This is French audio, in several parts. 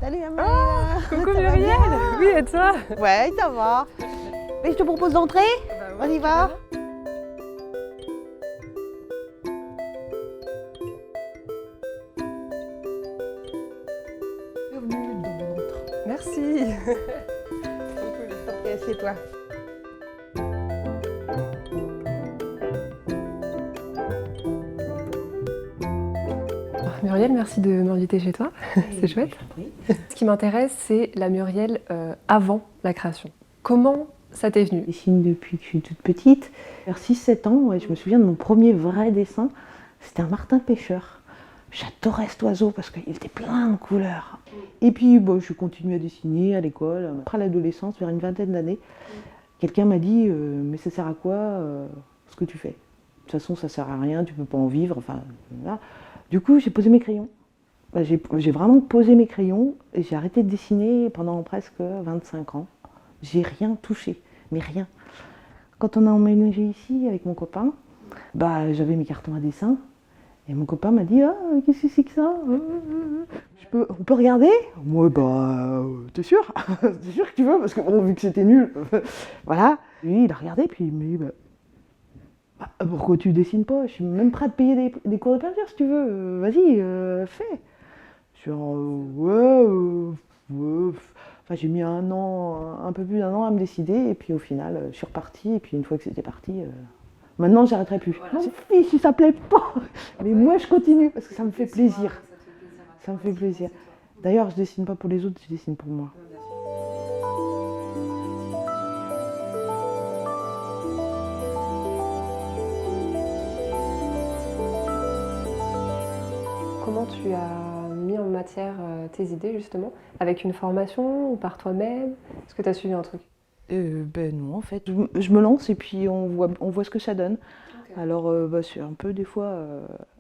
Salut Amélie. Coucou Ça va Muriel. bien? Oui, et toi? Ouais, ça va. Mais je te propose d'entrer. On y va. Bienvenue dans notre. Merci. Ok, assieds-toi. Muriel, merci de m'inviter chez toi. C'est chouette. Ce qui m'intéresse, c'est la Muriel avant la création. Comment ça t'est venu? Je dessine depuis que je suis toute petite. Vers 6-7 ans, ouais, je me souviens de mon premier vrai dessin. C'était un martin pêcheur. J'adorais cet oiseau parce qu'il était plein de couleurs. Et puis, bon, je continue à dessiner à l'école. Après l'adolescence, vers une vingtaine d'années, quelqu'un m'a dit mais ça sert à quoi ce que tu fais? De toute façon, ça sert à rien, tu peux pas en vivre. Enfin, voilà. Du coup, j'ai posé mes crayons. J'ai vraiment posé mes crayons et j'ai arrêté de dessiner pendant presque 25 ans. J'ai rien touché, mais rien. Quand on a emménagé ici avec mon copain, j'avais mes cartons à dessin et mon copain m'a dit ah qu'est-ce que c'est que ça on peut regarder? Moi t'es sûr? T'es sûr que tu veux? Parce que bon, vu que c'était nul, voilà. Lui il a regardé puis il m'a dit pourquoi tu dessines pas? Je suis même prêt à te payer des cours de peinture si tu veux. Vas-y, fais. Je suis ouais. Enfin, j'ai mis un an, un peu plus d'un an à me décider, et puis au final, je suis repartie, et puis une fois que c'était parti, maintenant j'arrêterai plus. Voilà. Non, si ça plaît pas, mais moi je continue parce que ça me fait plaisir. Ça me fait plaisir. D'ailleurs, je dessine pas pour les autres, je dessine pour moi. Comment tu as mis en matière tes idées justement? Avec une formation ou par toi-même? Est-ce que tu as suivi un truc? Non, en fait, je me lance et puis on voit ce que ça donne. Okay. Alors, c'est un peu des fois...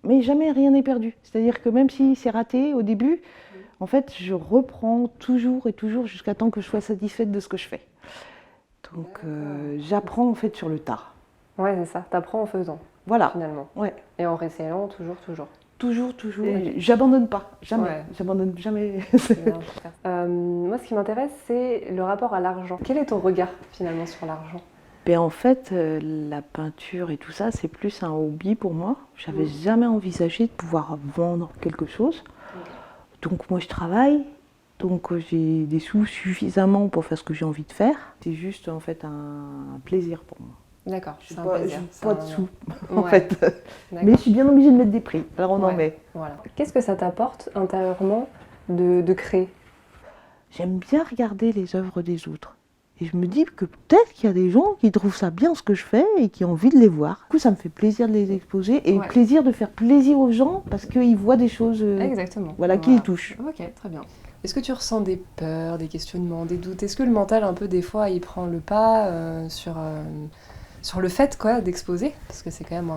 Mais jamais rien n'est perdu. C'est-à-dire que même si c'est raté au début, en fait, je reprends toujours et toujours jusqu'à temps que je sois satisfaite de ce que je fais. Donc, j'apprends en fait sur le tas. Ouais, c'est ça. T'apprends en faisant. Voilà. Finalement. Ouais. Et en réessayant toujours. Toujours. J'abandonne pas, jamais. Ouais. J'abandonne jamais. Moi, ce qui m'intéresse, c'est le rapport à l'argent. Quel est ton regard finalement sur l'argent? En fait, la peinture et tout ça, c'est plus un hobby pour moi. J'avais jamais envisagé de pouvoir vendre quelque chose. Donc moi, je travaille. Donc j'ai des sous suffisamment pour faire ce que j'ai envie de faire. C'est juste en fait un plaisir pour moi. D'accord, c'est un plaisir. Je n'ai pas de sous, en ouais. fait. Mais je suis bien obligée de mettre des prix, alors on en met. Voilà. Qu'est-ce que ça t'apporte intérieurement de créer? J'aime bien regarder les œuvres des autres. Et je me dis que peut-être qu'il y a des gens qui trouvent ça bien ce que je fais et qui ont envie de les voir. Du coup, ça me fait plaisir de les exposer et plaisir de faire plaisir aux gens parce qu'ils voient des choses qui les touchent. Ok, très bien. Est-ce que tu ressens des peurs, des questionnements, des doutes? Est-ce que le mental, un peu, des fois, il prend le pas sur le fait d'exposer? Parce que c'est quand même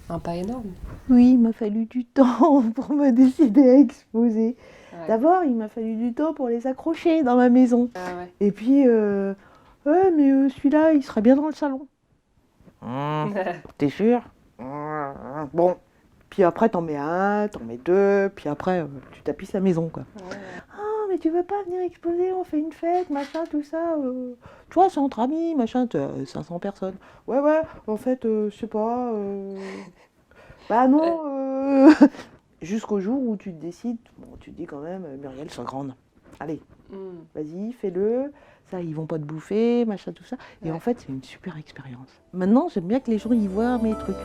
un pas énorme. Oui, il m'a fallu du temps pour me décider à exposer. Ouais. D'abord, il m'a fallu du temps pour les accrocher dans ma maison. Et puis, celui-là, il serait bien dans le salon. T'es sûr? Bon. Puis après, t'en mets un, t'en mets deux, puis après, tu tapisses la maison, quoi. Ouais. Ah, mais tu veux pas venir exposer, on fait une fête, machin, tout ça. Tu vois, c'est entre amis, machin, 500 personnes. Ouais, en fait, je sais pas. Non. Jusqu'au jour où tu te décides, tu te dis quand même, Muriel, sois grande. Allez, vas-y, fais-le. Ça, ils vont pas te bouffer, machin, tout ça. Et en fait, c'est une super expérience. Maintenant, j'aime bien que les gens y voient mes trucs.